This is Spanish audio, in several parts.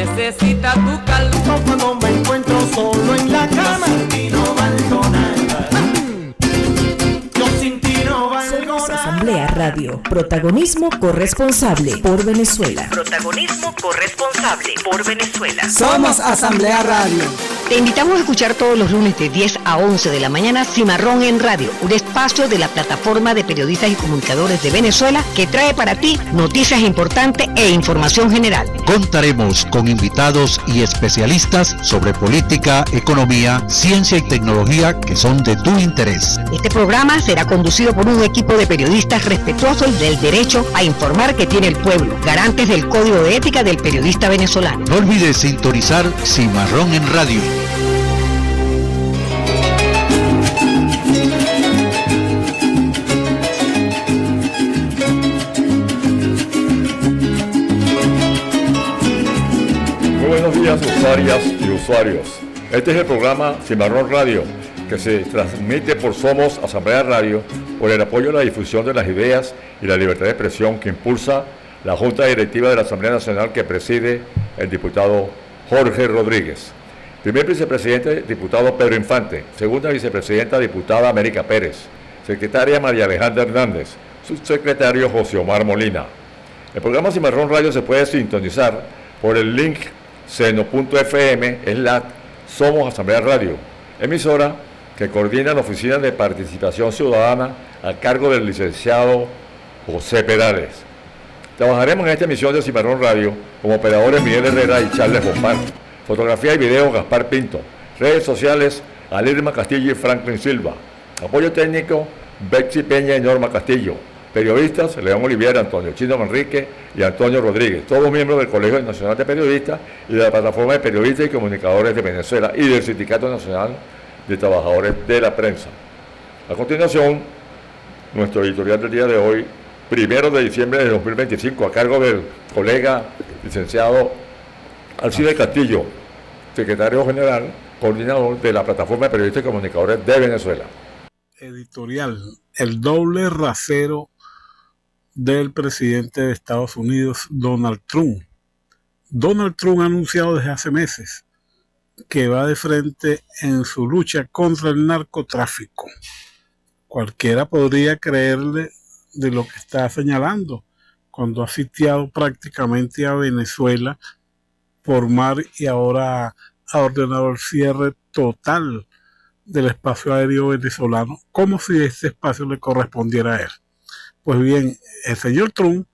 necesita tu calma. Cuando me encuentro solo en la cama, yo sin ti no valgo nada. Yo sin ti no valgo nada. Asamblea Radio, protagonismo corresponsable por Venezuela. Protagonismo corresponsable por Venezuela. Somos Asamblea Radio. Te invitamos a escuchar todos los lunes de 10 a 11 de la mañana Cimarrón en Radio, un espacio de la plataforma de periodistas y comunicadores de Venezuela que trae para ti noticias importantes e información general. Contaremos con invitados y especialistas sobre política, economía, ciencia y tecnología que son de tu interés. Este programa será conducido por un equipo de periodistas respetuosos del derecho a informar que tiene el pueblo, garantes del Código de Ética del Periodista Venezolano. No olvides sintonizar Cimarrón en Radio. Buenos días, usuarias y usuarios. Este es el programa Cimarrón Radio, que se transmite por Somos Asamblea Radio, por el apoyo a la difusión de las ideas y la libertad de expresión que impulsa la Junta Directiva de la Asamblea Nacional que preside el diputado Jorge Rodríguez. Primer vicepresidente, diputado Pedro Infante. Segunda vicepresidenta, diputada América Pérez. Secretaria María Alejandra Hernández. Subsecretario José Omar Molina. El programa Cimarrón Radio se puede sintonizar por el link seno.fm/Somos Asamblea Radio, emisora que coordina la Oficina de Participación Ciudadana a cargo del licenciado José Perales. Trabajaremos en esta emisión de Cimarrón Radio como operadores Miguel Herrera y Charles Bompard. Fotografía y video Gaspar Pinto. Redes sociales Alirma Castillo y Franklin Silva. Apoyo técnico Betsy Peña y Norma Castillo. Periodistas León Oliviera, Antonio Chino Manrique y Antonio Rodríguez, todos miembros del Colegio Nacional de Periodistas y de la Plataforma de Periodistas y Comunicadores de Venezuela y del Sindicato Nacional de Trabajadores de la Prensa. A continuación, nuestro editorial del día de hoy, 1 de diciembre de 2025, a cargo del colega licenciado Alcide Castillo, secretario general, coordinador de la Plataforma de Periodistas y Comunicadores de Venezuela. Editorial: el doble rasero del presidente de Estados Unidos, Donald Trump. Donald Trump ha anunciado desde hace meses que va de frente en su lucha contra el narcotráfico. Cualquiera podría creerle de lo que está señalando cuando ha sitiado prácticamente a Venezuela por mar y ahora ha ordenado el cierre total del espacio aéreo venezolano, como si este espacio le correspondiera a él. Pues bien, el señor Trump,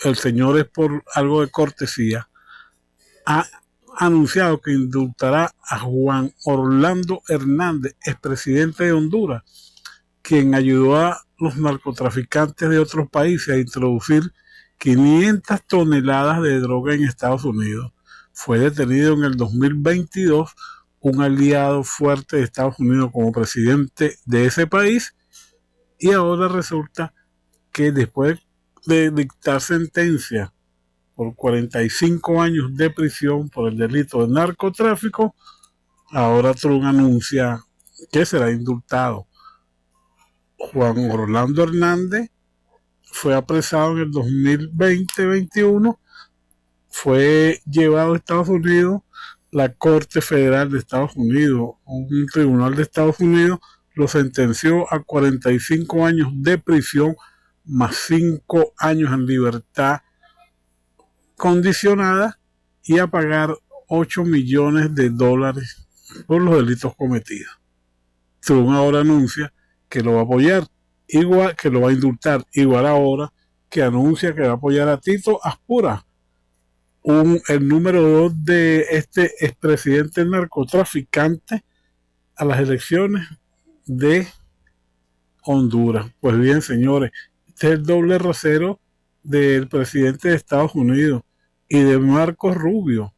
el señor es por algo de cortesía, ha anunciado que indultará a Juan Orlando Hernández, expresidente de Honduras, quien ayudó a los narcotraficantes de otros países a introducir 500 toneladas de droga en Estados Unidos. Fue detenido en el 2022, un aliado fuerte de Estados Unidos como presidente de ese país, y ahora resulta que después de dictar sentencia por 45 años de prisión por el delito de narcotráfico, ahora Trump anuncia que será indultado. Juan Orlando Hernández fue apresado en el 2020-21, fue llevado a Estados Unidos. La Corte Federal de Estados Unidos, un tribunal de Estados Unidos, lo sentenció a 45 años de prisión más 5 años en libertad condicionada y a pagar $8 millones por los delitos cometidos. Trump ahora anuncia que lo va a apoyar, igual que lo va a indultar, igual ahora que anuncia que va a apoyar a Tito Aspura, el número 2 de este expresidente narcotraficante, a las elecciones de Honduras. Pues bien, señores, este es el doble rasero del presidente de Estados Unidos y de Marco Rubio,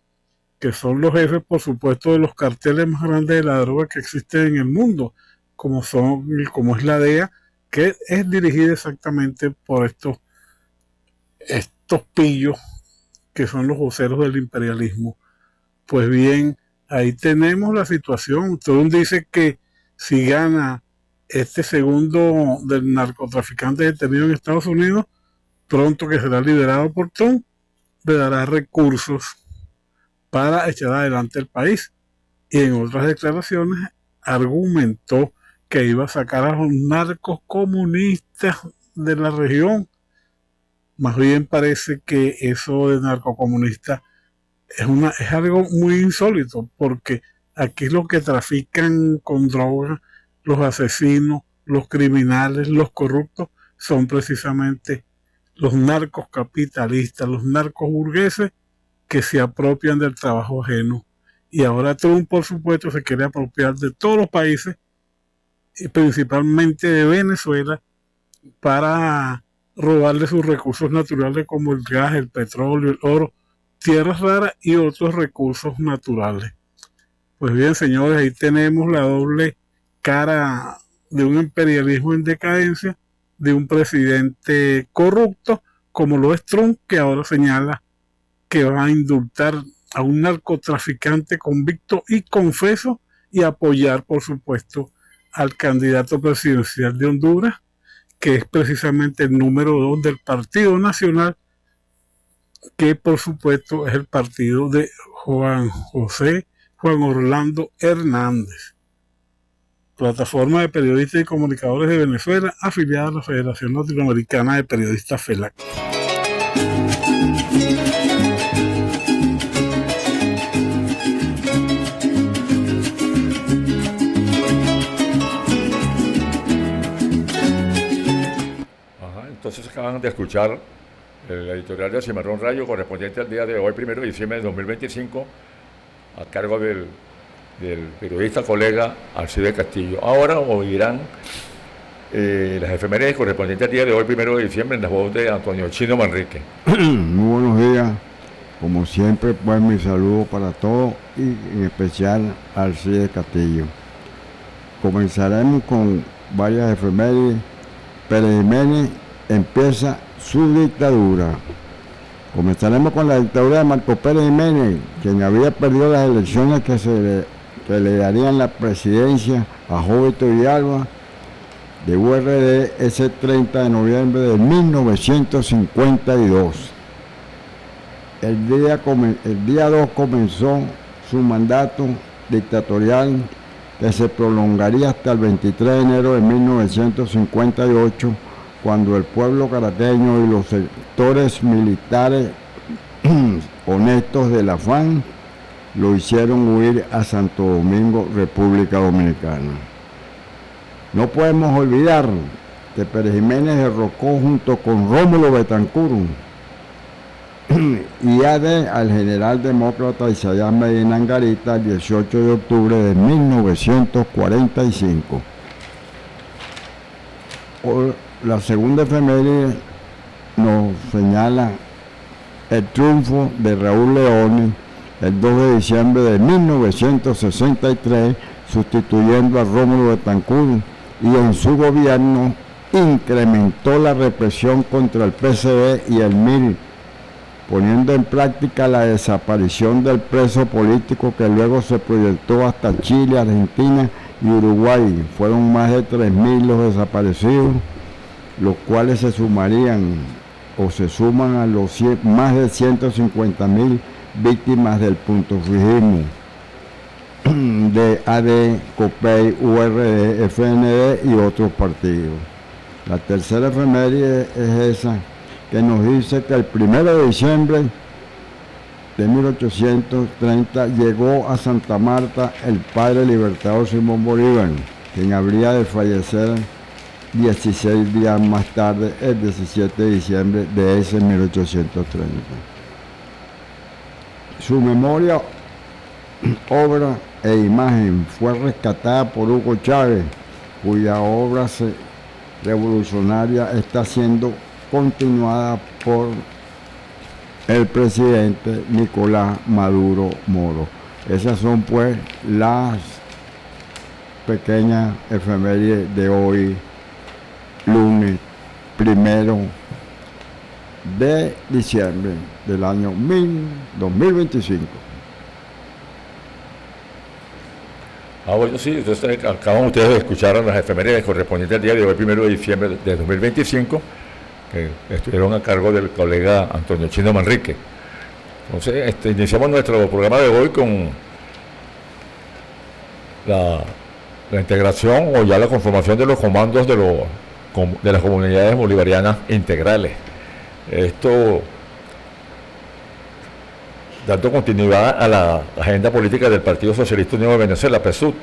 que son los jefes, por supuesto, de los carteles más grandes de la droga que existen en el mundo, como es la DEA, que es dirigida exactamente por estos pillos que son los voceros del imperialismo. Pues bien, ahí tenemos la situación. Trump dice que si gana este segundo del narcotraficante detenido en Estados Unidos, pronto que será liberado por Trump, le dará recursos para echar adelante el país. Y en otras declaraciones argumentó que iba a sacar a los narcos comunistas de la región. Más bien parece que eso de narcocomunista es algo muy insólito, porque aquí los que trafican con drogas, los asesinos, los criminales, los corruptos, son precisamente los narcos capitalistas, los narcos burgueses que se apropian del trabajo ajeno. Y ahora Trump, por supuesto, se quiere apropiar de todos los países, y principalmente de Venezuela, para robarle sus recursos naturales como el gas, el petróleo, el oro, tierras raras y otros recursos naturales. Pues bien, señores, ahí tenemos la doble cara de un imperialismo en decadencia, de un presidente corrupto, como lo es Trump, que ahora señala que va a indultar a un narcotraficante convicto y confeso y apoyar, por supuesto, al candidato presidencial de Honduras, que es precisamente el número 2 del Partido Nacional, que por supuesto es el partido de Juan Orlando Hernández, plataforma de periodistas y comunicadores de Venezuela, afiliada a la Federación Latinoamericana de Periodistas FELAC. Entonces acaban de escuchar el editorial de Cimarrón Radio correspondiente al día de hoy, 1 de diciembre de 2025, a cargo del periodista colega Alcide Castillo. Ahora oirán las efemérides correspondientes al día de hoy, 1 de diciembre, en la voz de Antonio Chino Manrique. Muy buenos días. Como siempre, pues mi saludo para todos y en especial a Alcide Castillo. Comenzaremos con varias efemérides. Pérez Jiménez empieza su dictadura. Comenzaremos con la dictadura de Marcos Pérez Jiménez, quien había perdido las elecciones que le darían la presidencia a Jovito Villalba de URD ese 30 de noviembre de 1952. El día 2 comenzó su mandato dictatorial, que se prolongaría hasta el 23 de enero de 1958, cuando el pueblo caraqueño y los sectores militares honestos de la FAN lo hicieron huir a Santo Domingo, República Dominicana. No podemos olvidar que Pérez Jiménez derrocó junto con Rómulo Betancourt y AD al general demócrata Isaías Medina Angarita el 18 de octubre de 1945. La segunda efeméride nos señala el triunfo de Raúl Leónez el 2 de diciembre de 1963, sustituyendo a Rómulo Betancourt, y en su gobierno incrementó la represión contra el PCB y el MIR, poniendo en práctica la desaparición del preso político, que luego se proyectó hasta Chile, Argentina y Uruguay. Fueron más de 3.000 los desaparecidos, los cuales se suman a los más de 150.000 víctimas del puntofijismo de AD, COPEI, URD, FND y otros partidos. La tercera efeméride es esa, que nos dice que el 1 de diciembre de 1830 llegó a Santa Marta el padre libertador Simón Bolívar, quien habría de fallecer 16 días más tarde, el 17 de diciembre de ese 1830. Su memoria, obra e imagen fue rescatada por Hugo Chávez, cuya obra revolucionaria está siendo continuada por el presidente Nicolás Maduro Moro. Esas son pues las pequeñas efemérides de hoy, lunes 1 de diciembre del año 2025. Bueno, sí, entonces acaban ustedes de escuchar las efemérides correspondientes al día de hoy, 1 de diciembre de 2025, que estuvieron a cargo del colega Antonio Chino Manrique. Entonces, iniciamos nuestro programa de hoy con la integración o ya la conformación de los comandos de las comunidades bolivarianas integrales. Esto dando continuidad a la agenda política del Partido Socialista Unido de Venezuela, PSUV.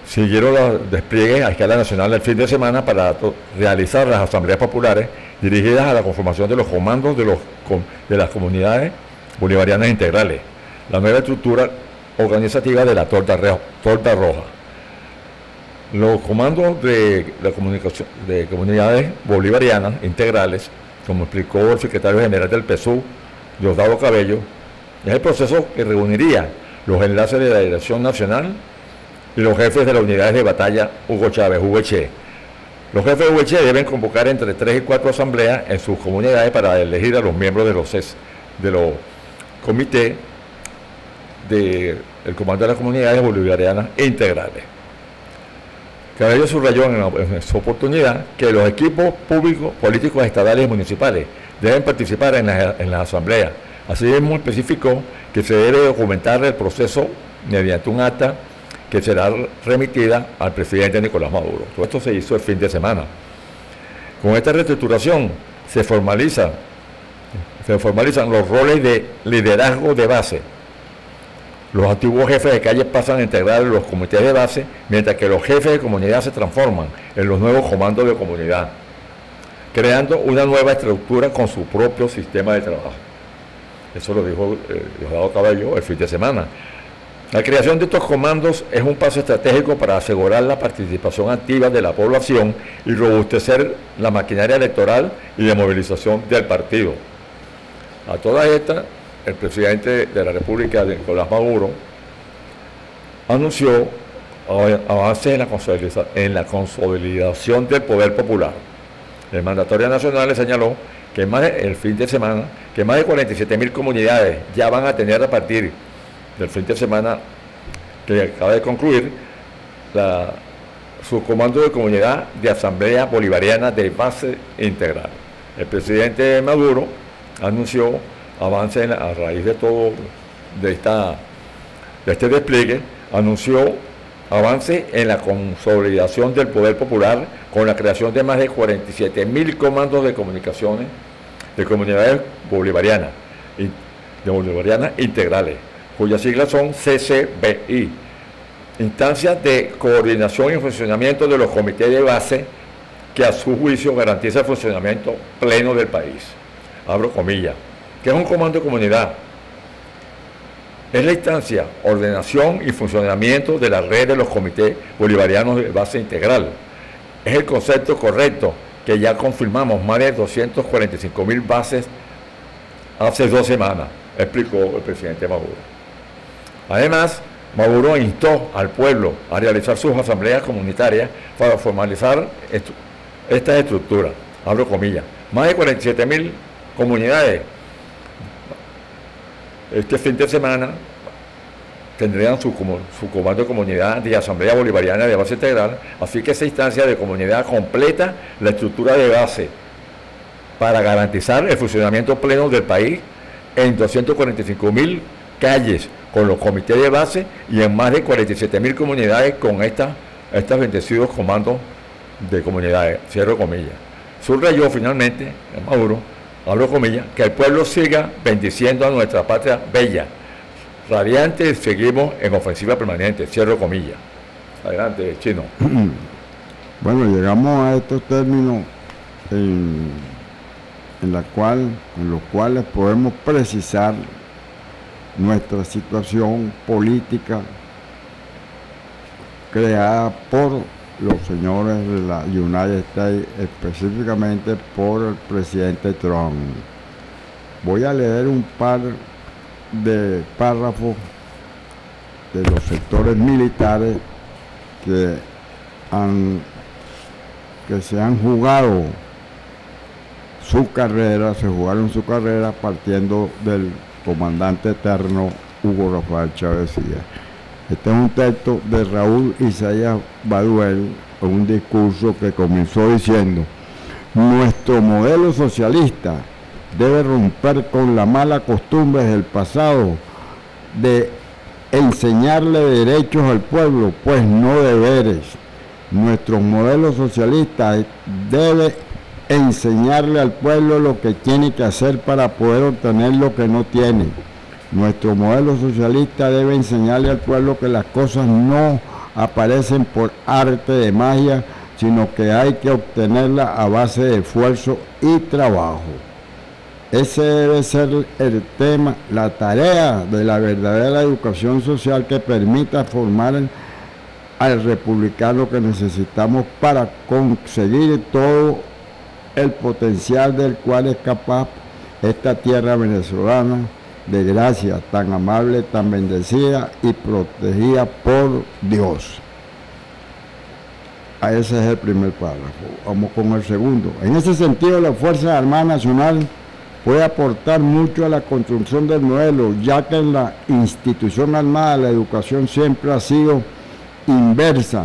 Siguieron los despliegues a escala nacional el fin de semana para realizar las asambleas populares dirigidas a la conformación de los comandos de las comunidades bolivarianas integrales, la nueva estructura organizativa de la torta roja. Los comandos de comunidades bolivarianas integrales, como explicó el secretario general del PSUV, Diosdado Cabello, es el proceso que reuniría los enlaces de la Dirección Nacional y los jefes de las unidades de batalla Hugo Chávez, VC. Los jefes de VC deben convocar entre 3 y 4 asambleas en sus comunidades para elegir a los miembros de los comités del Comando de las Comunidades Bolivarianas Integrales. Cabello subrayó en su oportunidad que los equipos públicos, políticos, estatales y municipales deben participar en las asambleas. Asimismo, especificó que se debe documentar el proceso mediante un acta que será remitida al presidente Nicolás Maduro. Todo esto se hizo el fin de semana. Con esta reestructuración se formalizan los roles de liderazgo de base. Los antiguos jefes de calle pasan a integrar los comités de base, mientras que los jefes de comunidad se transforman en los nuevos comandos de comunidad, creando una nueva estructura con su propio sistema de trabajo. Eso lo dijo Diosdado Cabello el fin de semana. La creación de estos comandos es un paso estratégico para asegurar la participación activa de la población y robustecer la maquinaria electoral y de movilización del partido. A todas estas, el presidente de la República, Nicolás Maduro, anunció avances en la consolidación del poder popular. El mandatario nacional le señaló que el fin de semana, que más de 47.000 comunidades ya van a tener a partir del fin de semana que acaba de concluir su comando de comunidad de Asamblea Bolivariana de Base Integral. El presidente Maduro anunció avances a raíz de todo de este despliegue, anunció avance en la consolidación del poder popular con la creación de más de 47.000 comandos de comunicaciones de comunidades bolivarianas integrales, cuyas siglas son CCBI, instancias de coordinación y funcionamiento de los comités de base que a su juicio garantiza el funcionamiento pleno del país. Abro comillas. ¿Qué es un comando de comunidad? Es la instancia, ordenación y funcionamiento de la red de los comités bolivarianos de base integral. Es el concepto correcto que ya confirmamos más de 245.000 bases hace 2 semanas, explicó el presidente Maduro. Además, Maduro instó al pueblo a realizar sus asambleas comunitarias para formalizar estas estructuras. Abro comillas. Más de 47.000 comunidades este fin de semana tendrían su comando de comunidad de Asamblea Bolivariana de Base Integral, así que esa instancia de comunidad completa la estructura de base para garantizar el funcionamiento pleno del país en 245.000 calles con los comités de base y en más de 47.000 comunidades con estos bendecidos comandos de comunidades, cierro comillas. Subrayó finalmente Maduro, abro comillas, que el pueblo siga bendiciendo a nuestra patria bella, radiante, seguimos en ofensiva permanente, cierro comillas. Adelante, Chino. Bueno, llegamos a estos términos en los cuales podemos precisar nuestra situación política creada por los señores de la United States, específicamente por el presidente Trump. Voy a leer un par de párrafos de los sectores militares que se han jugado se jugaron su carrera partiendo del comandante eterno Hugo Rafael Chávez Frías. Este es un texto de Raúl Isaías Baduel, un discurso que comenzó diciendo: nuestro modelo socialista debe romper con la mala costumbre del pasado de enseñarle derechos al pueblo, pues no deberes. Nuestro modelo socialista debe enseñarle al pueblo lo que tiene que hacer para poder obtener lo que no tiene. Nuestro modelo socialista debe enseñarle al pueblo que las cosas no aparecen por arte de magia, sino que hay que obtenerlas a base de esfuerzo y trabajo. Ese debe ser el tema, la tarea de la verdadera educación social que permita formar al republicano que necesitamos para conseguir todo el potencial del cual es capaz esta tierra venezolana de gracia, tan amable, tan bendecida y protegida por Dios. Ese es el primer párrafo. Vamos con el segundo. En ese sentido, la Fuerza Armada Nacional puede aportar mucho a la construcción del modelo, ya que en la institución armada la educación siempre ha sido inversa,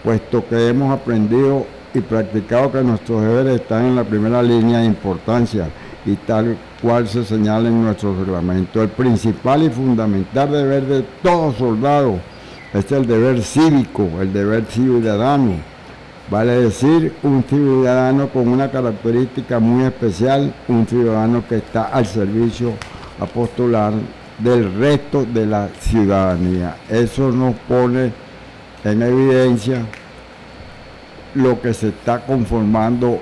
puesto que hemos aprendido y practicado que nuestros deberes están en la primera línea de importancia y tal cual se señala en nuestro reglamento. El principal y fundamental deber de todo soldado es el deber cívico, el deber ciudadano, vale decir, un ciudadano con una característica muy especial, un ciudadano que está al servicio apostolar del resto de la ciudadanía. Eso nos pone en evidencia lo que se está conformando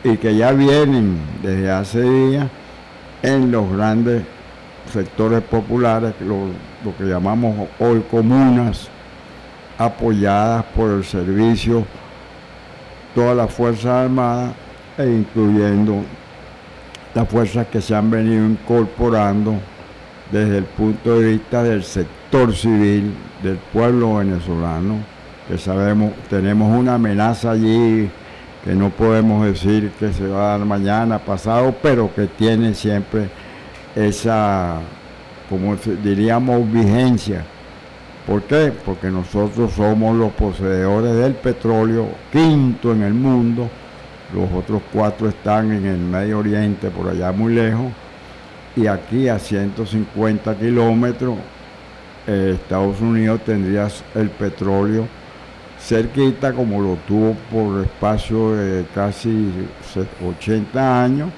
y que ya vienen desde hace días en los grandes sectores populares, lo que llamamos hoy comunas, apoyadas por el servicio, todas las Fuerzas Armadas e incluyendo las fuerzas que se han venido incorporando desde el punto de vista del sector civil del pueblo venezolano, que sabemos, tenemos una amenaza allí que no podemos decir que se va a dar mañana, pasado, pero que tiene siempre esa, como diríamos, vigencia. ¿Por qué? Porque nosotros somos los poseedores del petróleo, quinto en el mundo, los otros 4 están en el Medio Oriente, por allá muy lejos, y aquí a 150 kilómetros, Estados Unidos tendría el petróleo cerquita, como lo tuvo por espacio de casi 80 años,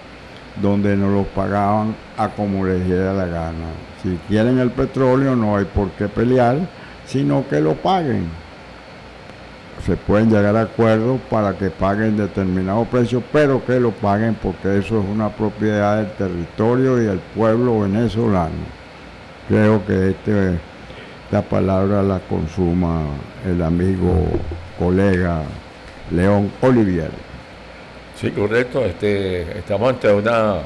donde nos lo pagaban a como les diera la gana. Si quieren el petróleo no hay por qué pelear, sino que lo paguen. Se pueden llegar a acuerdos para que paguen determinado precio, pero que lo paguen porque eso es una propiedad del territorio y del pueblo venezolano. Creo que esta palabra la consuma el amigo, colega León Olivier. Sí, correcto. Estamos ante una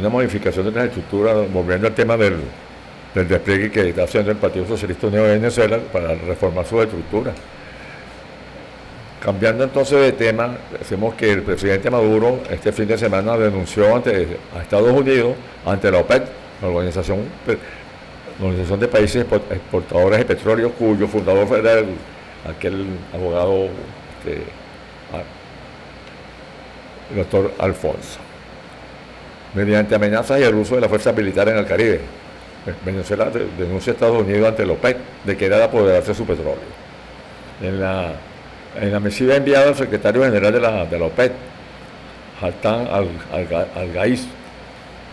modificación de la estructura, volviendo al tema del despliegue que está haciendo el Partido Socialista Unido de Venezuela para reformar su estructura. Cambiando entonces de tema, decimos que el presidente Maduro este fin de semana denunció a Estados Unidos ante la OPEC, la Organización de Países Exportadores de Petróleo, cuyo fundador fue aquel abogado, el doctor Alfonso, mediante amenazas y el uso de la fuerza militar en el Caribe. Venezuela denuncia a Estados Unidos ante la OPEC de querer apoderarse de su petróleo. En la misiva enviada al secretario general de la OPEC, Haltan al-Gaiz,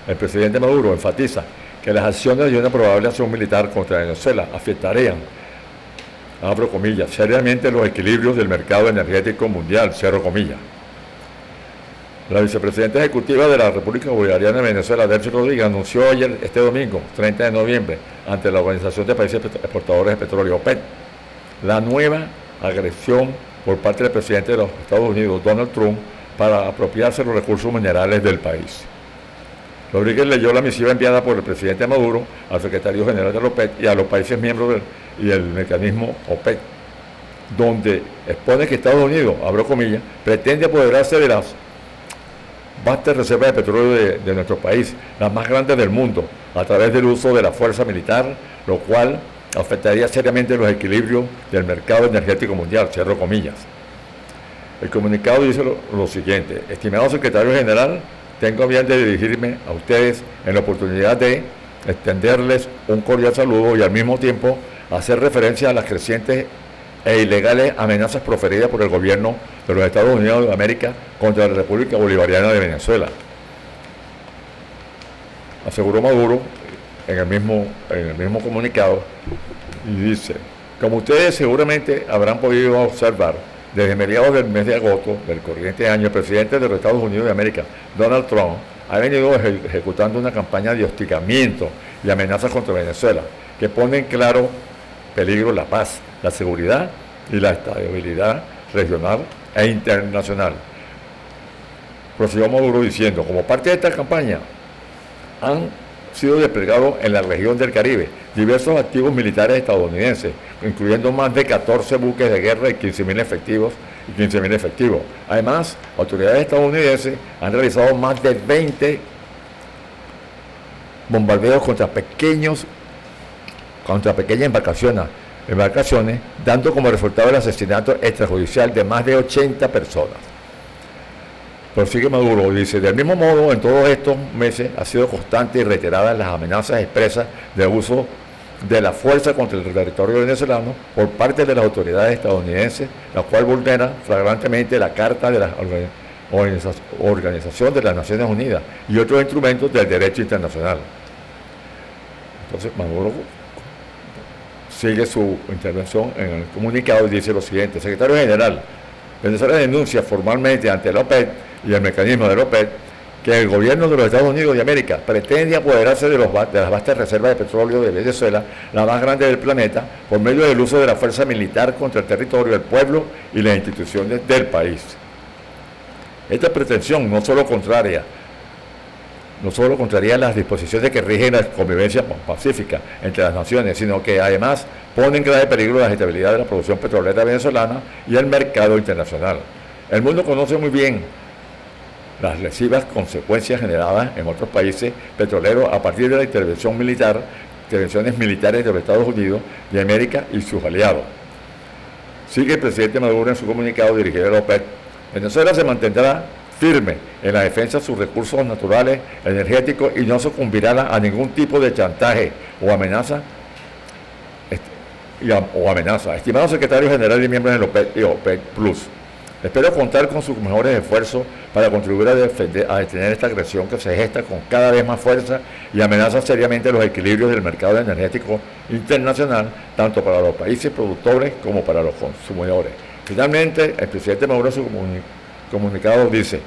el presidente Maduro enfatiza que las acciones de una probable acción militar contra Venezuela afectarían, abro comillas, seriamente los equilibrios del mercado energético mundial, cierro comillas. La vicepresidenta ejecutiva de la República Bolivariana de Venezuela, Delcy Rodríguez, anunció ayer, este domingo, 30 de noviembre, ante la Organización de Países Exportadores de Petróleo, OPEC, la nueva agresión por parte del presidente de los Estados Unidos, Donald Trump, para apropiarse de los recursos minerales del país. Rodríguez leyó la misiva enviada por el presidente Maduro al secretario general de la OPEC y a los países miembros del mecanismo OPEC, donde expone que Estados Unidos, abro comillas, pretende apoderarse de las vastas reservas de petróleo de nuestro país, las más grandes del mundo, a través del uso de la fuerza militar, lo cual afectaría seriamente los equilibrios del mercado energético mundial, cierro comillas. El comunicado dice lo siguiente: estimado secretario general, tengo bien de dirigirme a ustedes en la oportunidad de extenderles un cordial saludo y al mismo tiempo hacer referencia a las crecientes e ilegales amenazas proferidas por el gobierno de los Estados Unidos de América contra la República Bolivariana de Venezuela, aseguró Maduro en el mismo comunicado, y dice: como ustedes seguramente habrán podido observar, desde mediados del mes de agosto del corriente año, el presidente de los Estados Unidos de América, Donald Trump, ha venido ejecutando una campaña de hostigamiento y amenazas contra Venezuela, que pone en claro peligro la paz, la seguridad y la estabilidad regional e internacional. Prosiguió Maduro diciendo: como parte de esta campaña han sido desplegados en la región del Caribe diversos activos militares estadounidenses, incluyendo más de 14 buques de guerra y 15.000 efectivos. Además, autoridades estadounidenses han realizado más de 20 bombardeos contra pequeñas embarcaciones, dando como resultado el asesinato extrajudicial de más de 80 personas. Prosigue Maduro, dice: del mismo modo, en todos estos meses ha sido constante y reiteradas las amenazas expresas de uso de la fuerza contra el territorio venezolano por parte de las autoridades estadounidenses, la cual vulnera flagrantemente la Carta de la Organización de las Naciones Unidas y otros instrumentos del derecho internacional. Entonces Maduro sigue su intervención en el comunicado y dice lo siguiente: secretario general, Venezuela denuncia formalmente ante la OPEP y el mecanismo de la OPEP que el gobierno de los Estados Unidos de América pretende apoderarse de las vastas reservas de petróleo de Venezuela, la más grande del planeta, por medio del uso de la fuerza militar contra el territorio, el pueblo y las instituciones del país. Esta pretensión no solo contraria las disposiciones que rigen la convivencia pacífica entre las naciones, sino que además pone en grave peligro la estabilidad de la producción petrolera venezolana y el mercado internacional. El mundo conoce muy bien las lesivas consecuencias generadas en otros países petroleros a partir de la intervenciones militares de los Estados Unidos de América y sus aliados. Sigue el presidente Maduro en su comunicado dirigido a la OPEP: Venezuela se mantendrá firme en la defensa de sus recursos naturales, energéticos, y no sucumbirá a ningún tipo de chantaje o amenaza. Estimado secretario general y miembros del OPEP y OPEP Plus, espero contar con sus mejores esfuerzos para contribuir a detener esta agresión que se gesta con cada vez más fuerza y amenaza seriamente los equilibrios del mercado energético internacional, tanto para los países productores como para los consumidores. Finalmente, el presidente Maduro en su comunicado dice: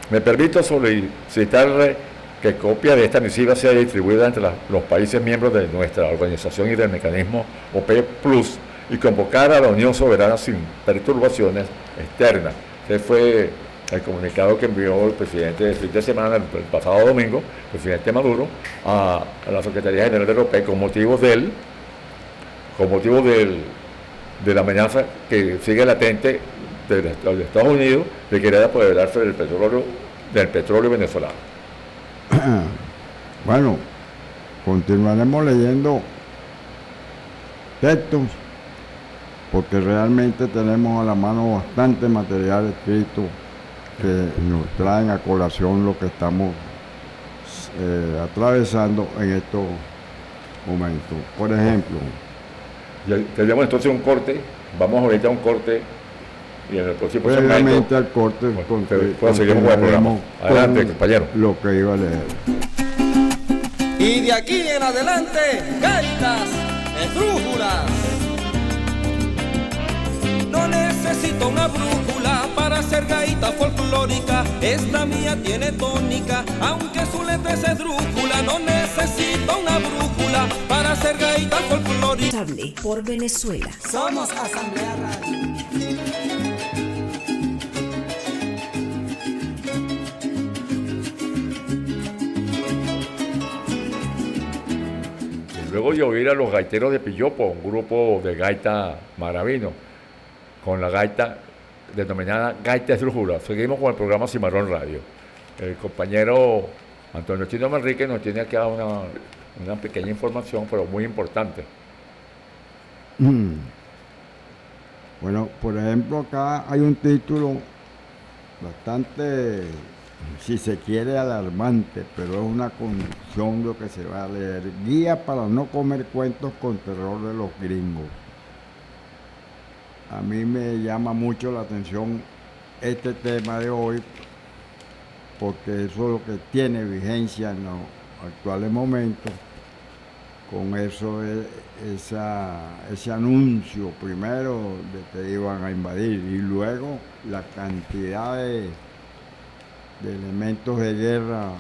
me permito solicitarle que copia de esta misiva sea distribuida entre los países miembros de nuestra organización y del mecanismo OPEP Plus, y convocar a la Unión Soberana sin perturbaciones externas. Ese fue el comunicado que envió el presidente el fin de semana, el pasado domingo, el presidente Maduro, a la Secretaría General de la OPEP con motivo de la amenaza que sigue latente de Estados Unidos de querer apoderarse del petróleo venezolano. Bueno, continuaremos leyendo textos, porque realmente tenemos a la mano bastante material escrito que nos traen a colación lo que estamos atravesando en estos momentos. Por ejemplo, tenemos entonces un corte, vamos ahorita a un corte y en el próximo segmento al corte seguimos con el programa. Adelante, compañero. Lo que iba a leer. Y de aquí en adelante, gaitas, esdrújulas. No necesito una brújula para hacer gaita folclórica. Esta mía tiene tónica, aunque su letra es esdrújula. No necesito una brújula para hacer gaita folclórica. Responsable por Venezuela. Somos Asamblea Radio. Luego de oír a los gaiteros de Pillopo, un grupo de gaita maravino, con la gaita denominada Gaita Esdrújula. Seguimos con el programa Cimarrón Radio. El compañero Antonio Chino Manrique nos tiene aquí una pequeña información, pero muy importante. Bueno, por ejemplo, acá hay un título bastante, si se quiere, alarmante, pero es una condición lo que se va a leer. Guía para no comer cuentos con terror de los gringos. A mí me llama mucho la atención este tema de hoy, porque eso es lo que tiene vigencia en los actuales momentos, con eso ese anuncio primero de que iban a invadir y luego la cantidad de elementos de guerra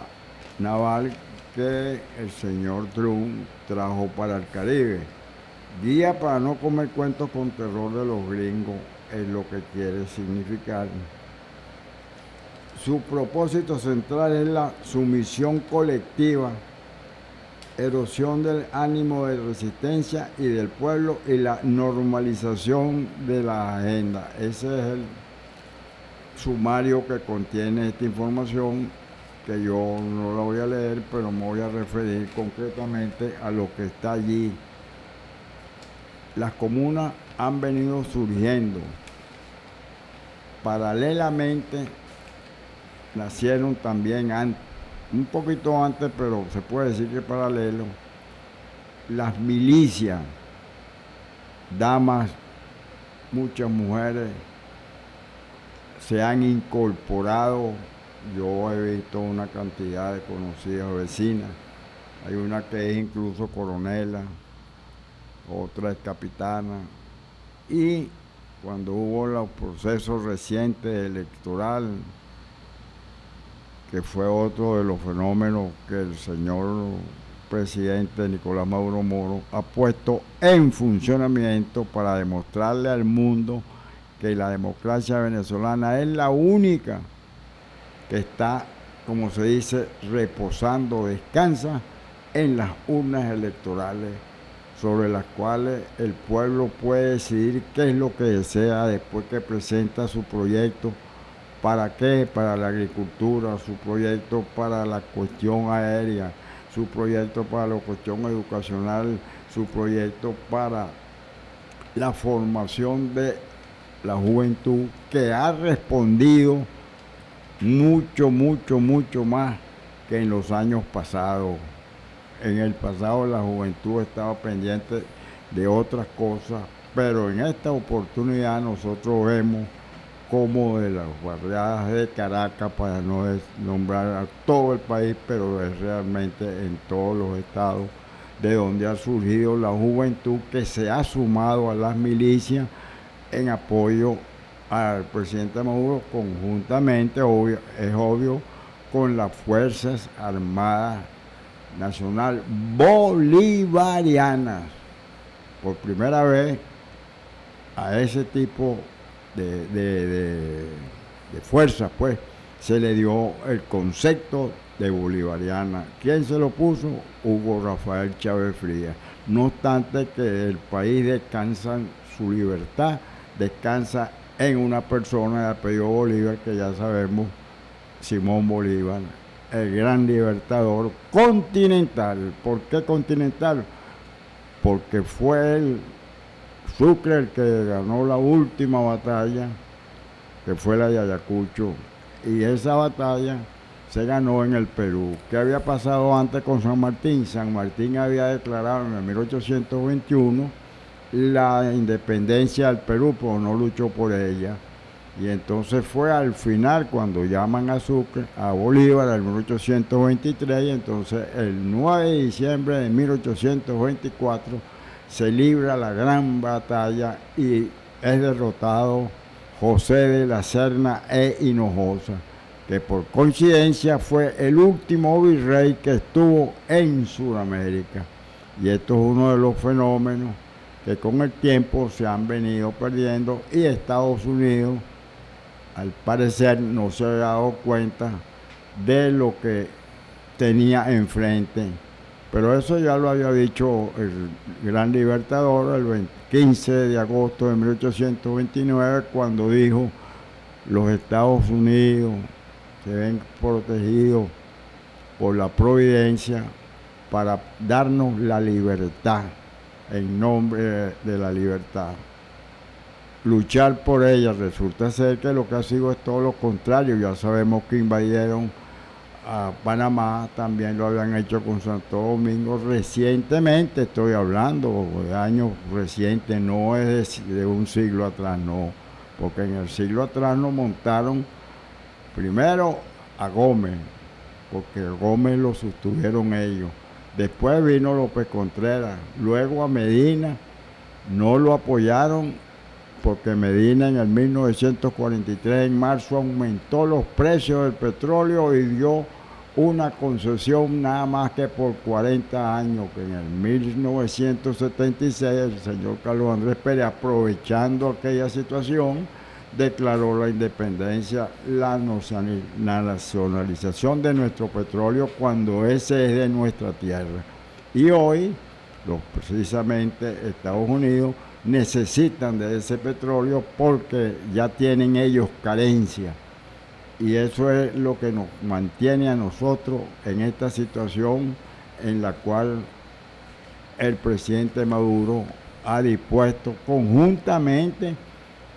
naval que el señor Trump trajo para el Caribe. Guía para no comer cuentos con terror de los gringos es lo que quiere significar. Su propósito central es la sumisión colectiva, erosión del ánimo de resistencia y del pueblo y la normalización de la agenda. Ese es el sumario que contiene esta información, que yo no la voy a leer, pero me voy a referir concretamente a lo que está allí. Las comunas han venido surgiendo. Paralelamente nacieron también un poquito antes, pero se puede decir que paralelo, las milicias, damas, muchas mujeres se han incorporado. Yo he visto una cantidad de conocidas vecinas, hay una que es incluso coronela, otra es capitana, y cuando hubo los procesos recientes electorales, que fue otro de los fenómenos que el señor presidente Nicolás Maduro Moro ha puesto en funcionamiento para demostrarle al mundo que la democracia venezolana es la única que está, como se dice, reposando, descansa en las urnas electorales, sobre las cuales el pueblo puede decidir qué es lo que desea después que presenta su proyecto. ¿Para qué? Para la agricultura, su proyecto para la cuestión aérea, su proyecto para la cuestión educacional, su proyecto para la formación de la juventud, que ha respondido mucho más que en los años pasados. En el pasado la juventud estaba pendiente de otras cosas, pero en esta oportunidad nosotros vemos como de las barriadas de Caracas, para no nombrar a todo el país, pero es realmente en todos los estados de donde ha surgido la juventud que se ha sumado a las milicias en apoyo al presidente Maduro, conjuntamente, es obvio, con las Fuerzas Armadas Nacional Bolivarianas. Por primera vez a ese tipo de fuerzas, pues, se le dio el concepto de bolivariana. ¿Quién se lo puso? Hugo Rafael Chávez Frías. No obstante que el país descansa en su libertad, descansa en una persona de apellido Bolívar, que ya sabemos, Simón Bolívar, el gran libertador continental. ¿Por qué continental? Porque fue el Sucre el que ganó la última batalla, que fue la de Ayacucho, y esa batalla se ganó en el Perú. ¿Qué había pasado antes con San Martín? San Martín había declarado en el 1821 la independencia del Perú, pero no luchó por ella. Y entonces fue al final cuando llaman a Sucre, a Bolívar, en 1823, y entonces el 9 de diciembre de 1824 se libra la gran batalla y es derrotado José de la Serna e Hinojosa, que por coincidencia fue el último virrey que estuvo en Sudamérica. Y esto es uno de los fenómenos que con el tiempo se han venido perdiendo, y Estados Unidos, al parecer, no se había dado cuenta de lo que tenía enfrente. Pero eso ya lo había dicho el gran libertador el 15 de agosto de 1829, cuando dijo: los Estados Unidos se ven protegidos por la providencia para darnos la libertad, en nombre de la libertad. luchar por ella. Resulta ser que lo que ha sido es todo lo contrario. Ya sabemos que invadieron a Panamá, también lo habían hecho con Santo Domingo recientemente, estoy hablando de años recientes, no es de un siglo atrás, no, porque en el siglo atrás nos montaron primero a Gómez, porque Gómez lo sostuvieron ellos, después vino López Contreras, luego a Medina, no lo apoyaron porque Medina en el 1943, en marzo, aumentó los precios del petróleo y dio una concesión nada más que por 40 años, que en el 1976 el señor Carlos Andrés Pérez, aprovechando aquella situación, declaró la independencia, la nacionalización de nuestro petróleo cuando ese es de nuestra tierra. Y hoy, precisamente Estados Unidos, necesitan de ese petróleo porque ya tienen ellos carencia, y eso es lo que nos mantiene a nosotros en esta situación en la cual el presidente Maduro ha dispuesto conjuntamente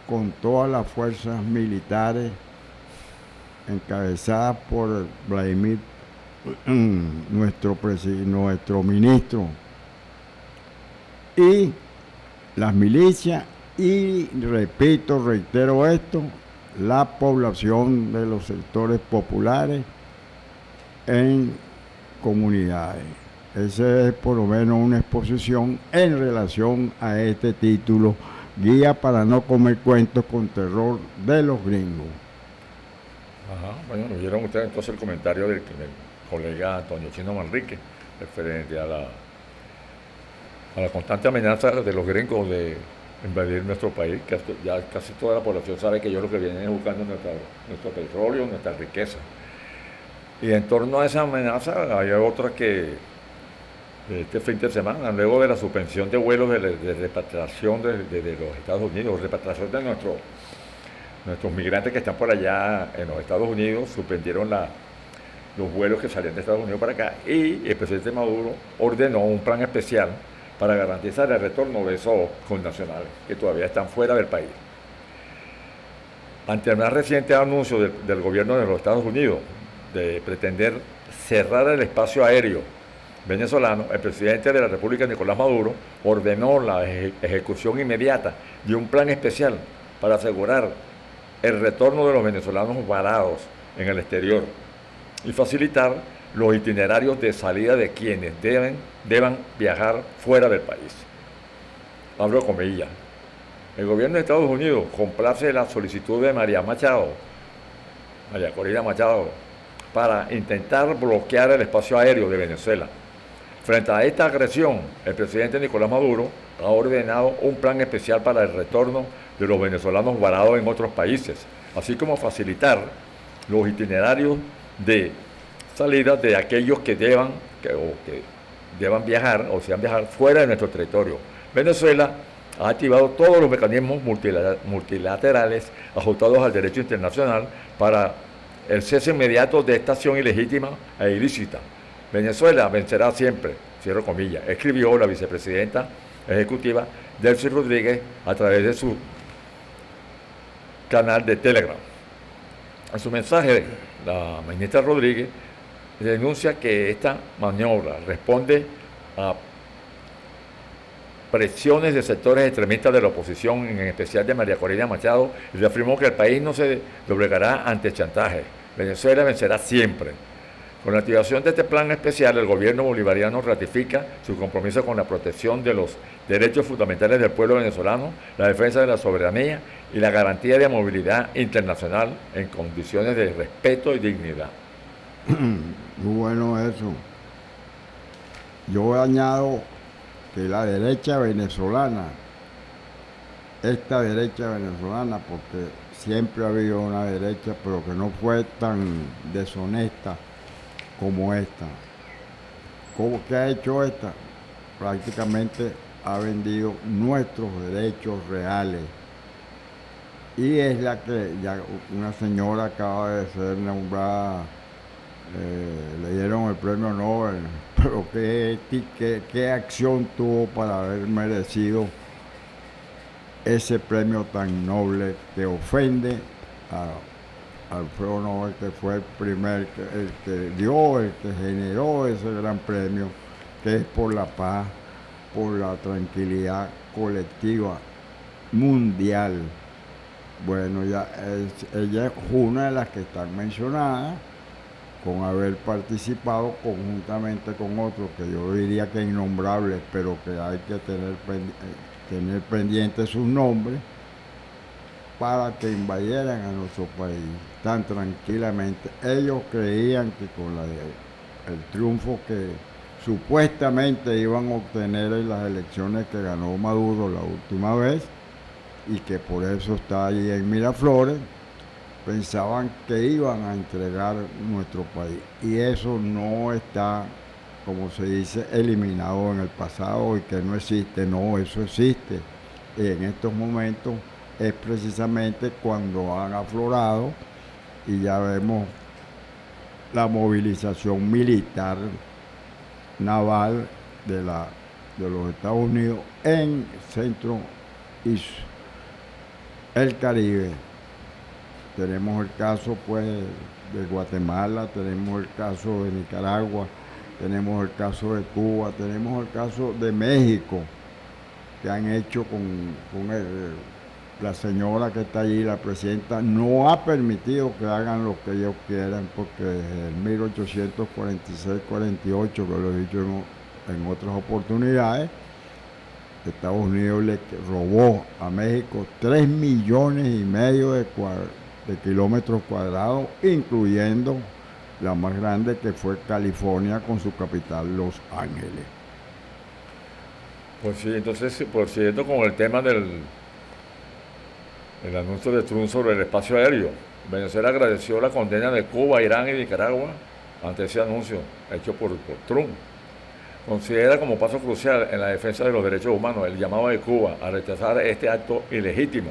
con todas las fuerzas militares encabezadas por Vladimir, nuestro ministro, y las milicias, y reitero esto, la población de los sectores populares en comunidades. Esa es por lo menos una exposición en relación a este título, Guía para no comer cuentos con terror de los gringos. Ajá, bueno, oyeron ustedes entonces el comentario del colega Antonio Chino Manrique, referente a la constante amenaza de los gringos de invadir nuestro país, que ya casi toda la población sabe que ellos lo que vienen es buscando nuestro petróleo, nuestra riqueza. Y en torno a esa amenaza hay otra que este fin de semana, luego de la suspensión de vuelos de repatriación de los Estados Unidos, repatriación de nuestros migrantes que están por allá en los Estados Unidos, suspendieron los vuelos que salían de Estados Unidos para acá, y el presidente Maduro ordenó un plan especial para garantizar el retorno de esos connacionales que todavía están fuera del país. Ante el más reciente anuncio del gobierno de los Estados Unidos de pretender cerrar el espacio aéreo venezolano, el presidente de la República, Nicolás Maduro, ordenó la ejecución inmediata de un plan especial para asegurar el retorno de los venezolanos varados en el exterior y facilitar los itinerarios de salida de quienes deban viajar fuera del país. Abro comillas. El gobierno de Estados Unidos complace la solicitud de María Corina Machado, para intentar bloquear el espacio aéreo de Venezuela. Frente a esta agresión, el presidente Nicolás Maduro ha ordenado un plan especial para el retorno de los venezolanos varados en otros países, así como facilitar los itinerarios de salida de aquellos que deban viajar o desean viajar fuera de nuestro territorio. Venezuela ha activado todos los mecanismos multilaterales ajustados al derecho internacional para el cese inmediato de esta acción ilegítima e ilícita. Venezuela vencerá siempre, cierro comillas, escribió la vicepresidenta ejecutiva Delcy Rodríguez a través de su canal de Telegram. En su mensaje, la ministra Rodríguez denuncia que esta maniobra responde a presiones de sectores extremistas de la oposición, en especial de María Corina Machado, y reafirmó que el país no se doblegará ante chantaje. Venezuela vencerá siempre. Con la activación de este plan especial, el gobierno bolivariano ratifica su compromiso con la protección de los derechos fundamentales del pueblo venezolano, la defensa de la soberanía y la garantía de movilidad internacional en condiciones de respeto y dignidad. Muy bueno eso. Yo añado que la derecha venezolana, esta derecha venezolana, porque siempre ha habido una derecha, pero que no fue tan deshonesta como esta. ¿Qué ha hecho esta? Prácticamente ha vendido nuestros derechos reales. Y es la que ya una señora acaba de ser nombrada, le dieron el premio Nobel, pero ¿qué acción tuvo para haber merecido ese premio tan noble que ofende a Alfredo Nobel, que fue el que dio, el que generó ese gran premio, que es por la paz, por la tranquilidad colectiva mundial. Bueno, ella es una de las que están mencionadas, con haber participado conjuntamente con otros, que yo diría que innombrables, pero que hay que tener pendientes sus nombres, para que invadieran a nuestro país tan tranquilamente. Ellos creían que con el triunfo que supuestamente iban a obtener en las elecciones que ganó Maduro la última vez, y que por eso está allí en Miraflores, pensaban que iban a entregar nuestro país. Y eso no está, como se dice, eliminado en el pasado y que no existe. No, eso existe. Y en estos momentos es precisamente cuando han aflorado, y ya vemos la movilización militar naval de los Estados Unidos en Centro y el Caribe. Tenemos el caso pues de Guatemala, tenemos el caso de Nicaragua, tenemos el caso de Cuba, tenemos el caso de México, que han hecho con la señora que está allí, la presidenta, no ha permitido que hagan lo que ellos quieran, porque desde el 1846-48, que lo he dicho en otras oportunidades, Estados Unidos le robó a México 3,5 millones de kilómetros cuadrados, incluyendo la más grande, que fue California, con su capital Los Ángeles. Pues sí, entonces, siguiendo con el tema del anuncio de Trump sobre el espacio aéreo, Venezuela agradeció la condena de Cuba, Irán y Nicaragua ante ese anuncio hecho por Trump. Considera como paso crucial en la defensa de los derechos humanos el llamado de Cuba a rechazar este acto ilegítimo.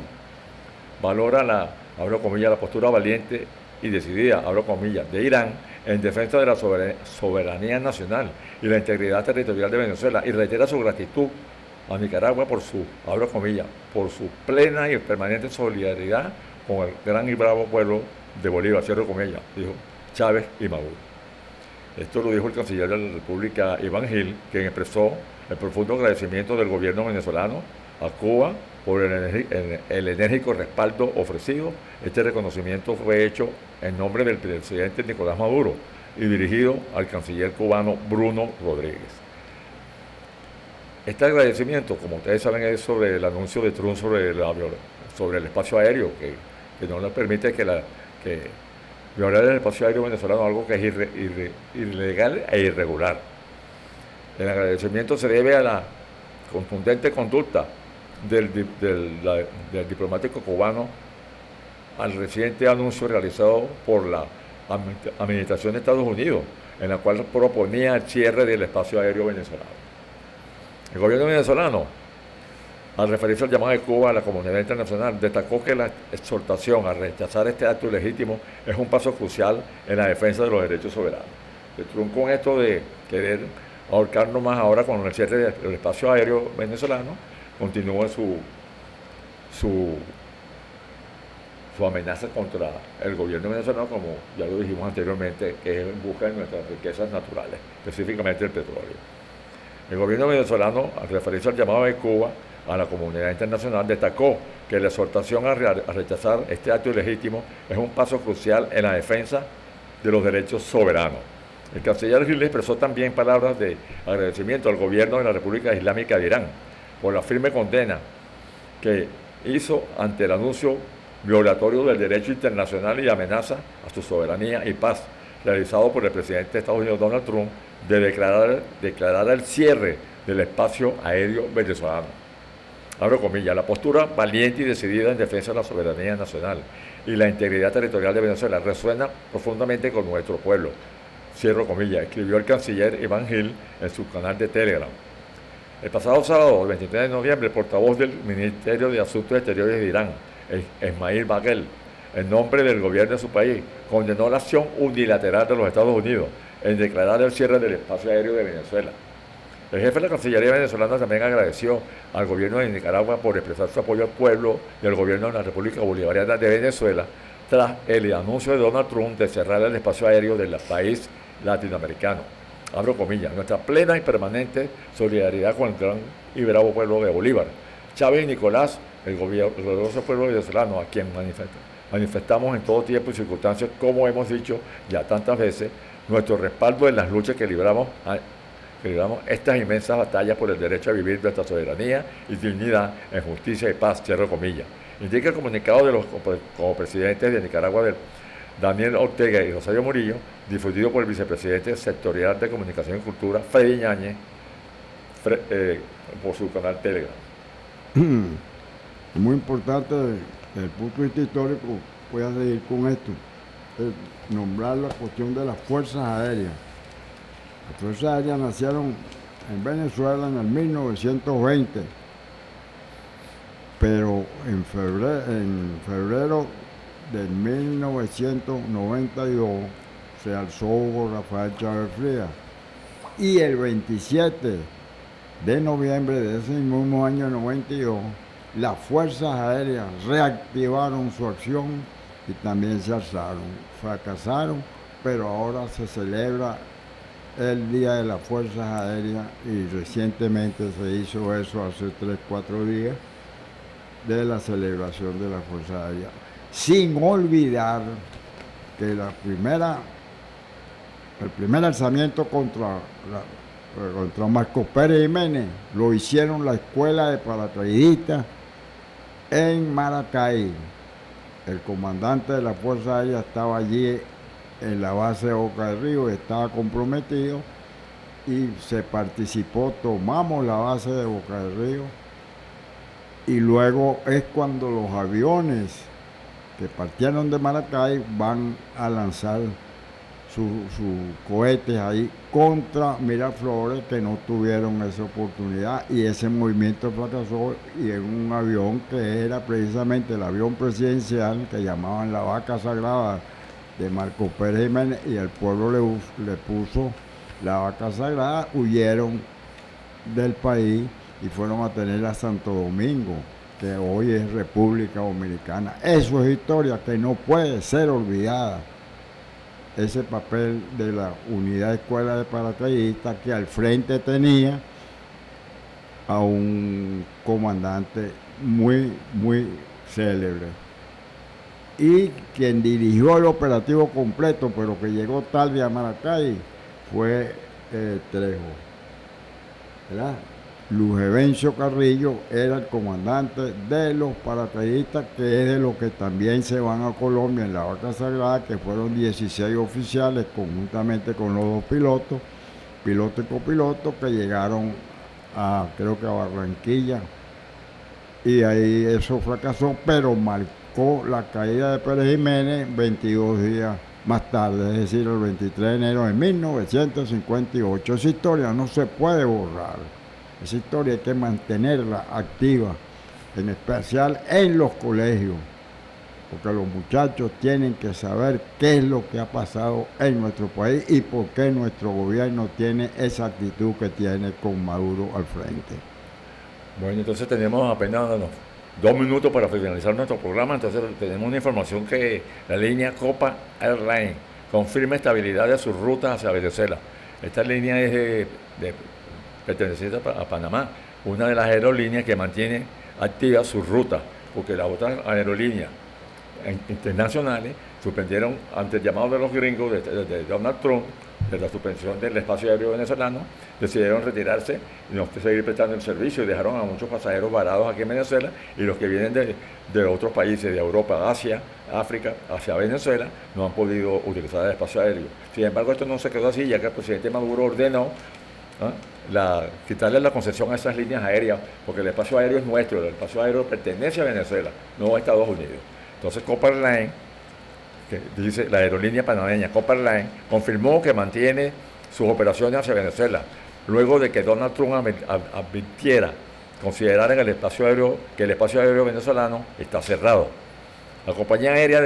Valora abro comillas, la postura valiente y decidida, abro comillas, de Irán en defensa de la soberanía nacional y la integridad territorial de Venezuela, y reitera su gratitud a Nicaragua por su, abro comillas, por su plena y permanente solidaridad con el gran y bravo pueblo de Bolívar, cierro comillas, dijo Chávez y Maduro. Esto lo dijo el canciller de la República, Iván Gil, quien expresó el profundo agradecimiento del gobierno venezolano a Cuba por el enérgico respaldo ofrecido. Este reconocimiento fue hecho en nombre del presidente Nicolás Maduro y dirigido al canciller cubano Bruno Rodríguez. Este agradecimiento, como ustedes saben, es sobre el anuncio de Trump sobre el espacio aéreo, que no le permite violar el espacio aéreo venezolano, algo que es ilegal e irregular. El agradecimiento se debe a la contundente conducta del diplomático cubano al reciente anuncio realizado por la Administración de Estados Unidos, en la cual proponía el cierre del espacio aéreo venezolano. El gobierno venezolano, al referirse al llamado de Cuba a la comunidad internacional, destacó que la exhortación a rechazar este acto ilegítimo es un paso crucial en la defensa de los derechos soberanos. Trump, con esto de querer ahorcarnos más ahora con el cierre del espacio aéreo venezolano, continúa su amenaza contra el gobierno venezolano, como ya lo dijimos anteriormente, que es en busca de nuestras riquezas naturales, específicamente el petróleo. El gobierno venezolano, al referirse al llamado de Cuba a la comunidad internacional, destacó que la exhortación a rechazar este acto ilegítimo es un paso crucial en la defensa de los derechos soberanos. El canciller Gil expresó también palabras de agradecimiento al gobierno de la República Islámica de Irán por la firme condena que hizo ante el anuncio violatorio del derecho internacional y amenaza a su soberanía y paz realizado por el presidente de Estados Unidos, Donald Trump, de declarar el cierre del espacio aéreo venezolano. Abro comillas, la postura valiente y decidida en defensa de la soberanía nacional y la integridad territorial de Venezuela resuena profundamente con nuestro pueblo. Cierro comillas, escribió el canciller Iván Gil en su canal de Telegram. El pasado sábado, el 23 de noviembre, el portavoz del Ministerio de Asuntos Exteriores de Irán, Esmail Bagel, en nombre del gobierno de su país, condenó la acción unilateral de los Estados Unidos en declarar el cierre del espacio aéreo de Venezuela El jefe de la Cancillería venezolana también agradeció al gobierno de Nicaragua por expresar su apoyo al pueblo y al gobierno de la República Bolivariana de Venezuela tras el anuncio de Donald Trump de cerrar el espacio aéreo del país latinoamericano. Abro comillas, nuestra plena y permanente solidaridad con el gran y bravo pueblo de Bolívar. Chávez y Nicolás, el glorioso pueblo venezolano, a quien manifestamos en todo tiempo y circunstancias, como hemos dicho ya tantas veces, nuestro respaldo en las luchas que libramos estas inmensas batallas por el derecho a vivir nuestra soberanía y dignidad en justicia y paz, cierro comillas. Indica el comunicado de los copresidentes de Nicaragua, Daniel Ortega y Rosario Murillo, difundido por el vicepresidente sectorial de Comunicación y Cultura, Freddy Ñáñez, por su canal Telegram. Muy importante desde el punto de vista histórico, voy a seguir con esto, nombrar la cuestión de las fuerzas aéreas. Las fuerzas aéreas nacieron en Venezuela en el 1920, pero en febrero del 1992 se alzó Hugo Rafael Chávez Frías, y el 27 de noviembre de ese mismo año 92 las fuerzas aéreas reactivaron su acción y también se alzaron. Fracasaron, pero ahora se celebra el Día de las Fuerzas Aéreas y recientemente se hizo eso hace 3-4 días de la celebración de las Fuerzas Aéreas. Sin olvidar que el primer alzamiento contra Marcos Pérez Jiménez lo hicieron la Escuela de Paracaidistas en Maracay. El comandante de la Fuerza Aérea estaba allí en la base de Boca del Río, estaba comprometido y se participó, tomamos la base de Boca del Río y luego es cuando los aviones que partieron de Maracay van a lanzar sus cohetes ahí contra Miraflores, que no tuvieron esa oportunidad y ese movimiento fracasó, y en un avión que era precisamente el avión presidencial que llamaban la Vaca Sagrada de Marcos Pérez Jiménez, y el pueblo le puso la Vaca Sagrada, huyeron del país y fueron a tener a Santo Domingo, que hoy es República Dominicana. Eso es historia que no puede ser olvidada. Ese papel de la Unidad Escuela de Paracaidistas, que al frente tenía a un comandante muy, muy célebre. Y quien dirigió el operativo completo, pero que llegó tarde a Maracay, fue Trejo, ¿verdad? Lugevencio Carrillo era el comandante de los paracaidistas, que es de los que también se van a Colombia en la Vaca Sagrada, que fueron 16 oficiales conjuntamente con los dos piloto y copiloto, que llegaron creo que a Barranquilla, y ahí eso fracasó, pero marcó la caída de Pérez Jiménez 22 días más tarde, es decir, el 23 de enero de 1958. Esa historia no se puede borrar. Esa historia hay que mantenerla activa, en especial en los colegios, porque los muchachos tienen que saber qué es lo que ha pasado en nuestro país y por qué nuestro gobierno tiene esa actitud que tiene con Maduro al frente. Bueno, entonces tenemos apenas 2 minutos para finalizar nuestro programa. Entonces tenemos una información que la línea Copa Airlines confirma estabilidad de sus rutas hacia Venezuela. Esta línea es perteneciente a Panamá, una de las aerolíneas que mantiene activa sus rutas, porque las otras aerolíneas internacionales suspendieron ante el llamado de los gringos de Donald Trump de la suspensión del espacio aéreo venezolano, decidieron retirarse y no seguir prestando el servicio, y dejaron a muchos pasajeros varados aquí en Venezuela, y los que vienen de otros países de Europa, Asia, África, hacia Venezuela, no han podido utilizar el espacio aéreo. Sin embargo, esto no se quedó así, ya que el presidente Maduro ordenó quitarle la concesión a esas líneas aéreas, porque el espacio aéreo es nuestro, el espacio aéreo pertenece a Venezuela, no a Estados Unidos. Entonces Copa Airlines, que dice la aerolínea panameña Copa Airlines, confirmó que mantiene sus operaciones hacia Venezuela, luego de que Donald Trump considerara que el espacio aéreo venezolano está cerrado. La compañía aérea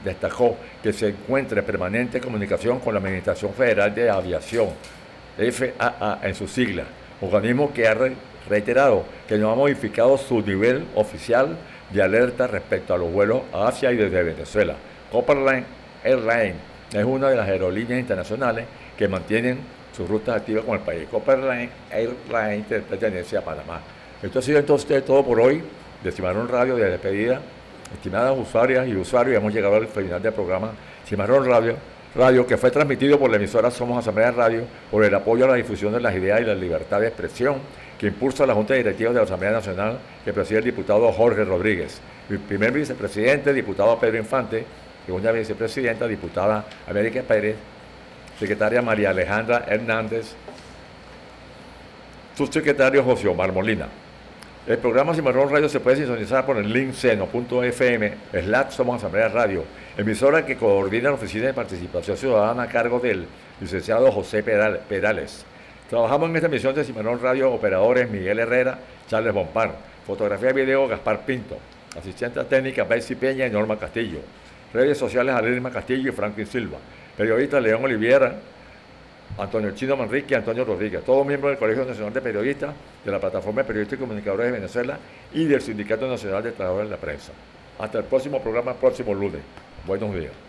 destacó que se encuentra en permanente comunicación con la Administración Federal de Aviación, FAA en sus siglas, organismo que ha reiterado que no ha modificado su nivel oficial de alerta respecto a los vuelos hacia y desde Venezuela. Copperline Airlines es una de las aerolíneas internacionales que mantienen sus rutas activas con el país. Copperline Airlines pertenece a Panamá. Esto ha sido entonces todo por hoy de Cimarrón Radio de despedida. Estimadas usuarias y usuarios, hemos llegado al final del programa Cimarrón Radio, que fue transmitido por la emisora Somos Asamblea Radio por el apoyo a la difusión de las ideas y la libertad de expresión que impulsa la Junta Directiva de la Asamblea Nacional, que preside el diputado Jorge Rodríguez. El primer vicepresidente, diputado Pedro Infante. Segunda vicepresidenta, diputada América Pérez. Secretaria María Alejandra Hernández. Subsecretario José Omar Molina. El programa Cimarrón Radio se puede sintonizar por el link seno.fm/Somos Asamblea Radio, emisora que coordina la Oficina de Participación Ciudadana a cargo del licenciado José Perales. Trabajamos en esta emisión de Cimarrón Radio operadores Miguel Herrera, Charles Bompar, fotografía y video Gaspar Pinto, asistente técnica Betsy Peña y Norma Castillo, redes sociales Alirma Castillo y Franklin Silva, periodista León Oliviera, Antonio Chino Manrique y Antonio Rodríguez, todos miembros del Colegio Nacional de Periodistas, de la Plataforma de Periodistas y Comunicadores de Venezuela y del Sindicato Nacional de Trabajadores de la Prensa. Hasta el próximo programa, próximo lunes. Buenos días.